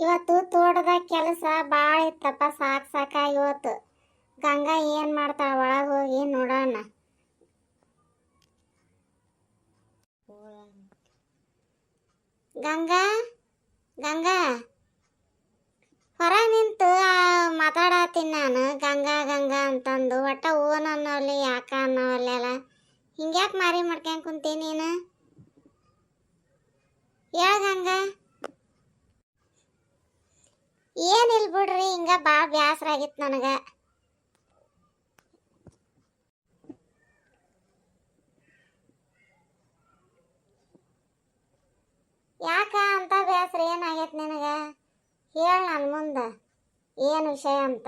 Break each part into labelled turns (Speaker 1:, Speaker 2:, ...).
Speaker 1: ಇವತ್ತು ತೋಟದಾಗ ಕೆಲಸ ಭಾಳ ಇತ್ತಪ್ಪ, ಸಾಕಾಗಿ ಹೋತು. ಗಂಗಾ ಏನು ಮಾಡ್ತಾಳ ಒಳಗೆ ಹೋಗಿ ನೋಡೋಣ. ಗಂಗಾ ಗಂಗಾ ಹೊರ ನಿಂತು ಮಾತಾಡತ್ತೀನಿ ನಾನು. ಗಂಗಾ ಗಂಗಾ ಅಂತಂದು ಒಟ್ಟ ಓನ್ ಅನ್ನೋಲ್ಲಿ ಯಾಕ ಅನ್ನೋಲ್ಲೆಲ್ಲ ಹಿಂಗ್ಯಾಕೆ ಮಾರಿ ಮಾಡ್ಕೊಂಡ್ ಕುಂತೀನಿ ನೀನು? ಹೇಳ ಗಂಗಾ. ಏನಿಲ್ಲ ಬಿಡ್ರಿ, ಹಿಂಗ ಭಾಳ ಬ್ಯಾಸರ ಆಗಿತ್ತು ನನಗೆ. ಯಾಕ ಅಂತ ಬ್ಯಾಸರ ಏನಾಗೈತೆ ನಿನಗೆ? ಹೇಳ ನನ್ನ ಮುಂದೆ ಏನು ವಿಷಯ ಅಂತ.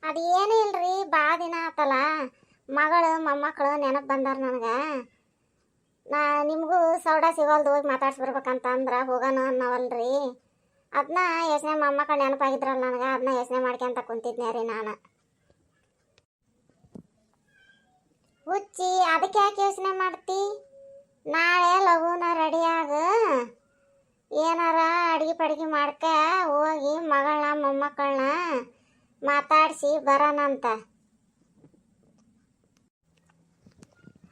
Speaker 1: ಅದು ಏನೂ ಇಲ್ರಿ, ಭಾಳ ದಿನ ಆತಲ್ಲ, ಮಗಳು ಮೊಮ್ಮಕ್ಕಳು ನೆನಪು ಬಂದಾರ ನನಗೆ. ನಿಮಗೂ ಸೌಡ ಸಿಗೋಲ್ದು ಹೋಗಿ ಮಾತಾಡ್ಸ್ಬರ್ಬೇಕಂತ ಅಂದ್ರೆ ಹೋಗೋಣ ಅನ್ನವಲ್ರಿ. ಅದನ್ನ ಯೋಚನೆ, ಮೊಮ್ಮಕ್ಕಳು ನೆನಪಾಗಿದ್ರಲ್ಲ ನನಗೆ, ಅದನ್ನ ಯೋಚನೆ ಮಾಡ್ಕೊಂತ ಕುಂತಿದ್ನೇ ರೀ ನಾನು. ಹುಚ್ಚಿ, ಅದಕ್ಕೆ ಯಾಕೆ ಯೋಚನೆ ಮಾಡ್ತಿ? ನಾಳೆ ಲಘುನ ರೆಡಿಯಾಗ ಏನಾರ ಅಡ್ಗೆ ಪಡ್ಗೆ ಮಾಡ್ಕ ಹೋಗಿ ಮಗಳನ್ನ ಮೊಮ್ಮಕ್ಕಳನ್ನ ಮಾತಾಡಿಸಿ ಬರೋಣಂತ.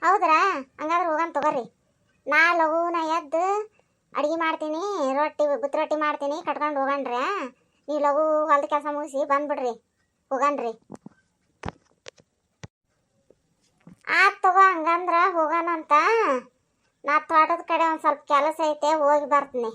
Speaker 1: ಹೌದ್ರಾ? ಹಂಗಾದ್ರೆ ಹೋಗೋಣ ತಗೋರಿ. ನಾ ಲಘುನ ಎದ್ದು ಅಡ್ಗೆ ಮಾಡ್ತೀನಿ, ಗುತ್ತಿ ರೊಟ್ಟಿ ಮಾಡ್ತೀನಿ, ಕಟ್ಕೊಂಡು ಹೋಗಣ್ರಿ. ನೀವು ಲಘು ಹೊಲ್ದ ಕೆಲಸ ಮುಗಿಸಿ ಬಂದ್ಬಿಡ್ರಿ, ಹೋಗಣ್ರಿ. ಆತ್ ತಗೋ, ಹಂಗಂದ್ರೆ ಹೋಗೋಣಂತ. ನಾ ತೋಟದ ಕಡೆ ಒಂದು ಸ್ವಲ್ಪ ಕೆಲಸ ಐತೆ, ಹೋಗಿ ಬರ್ತೀನಿ.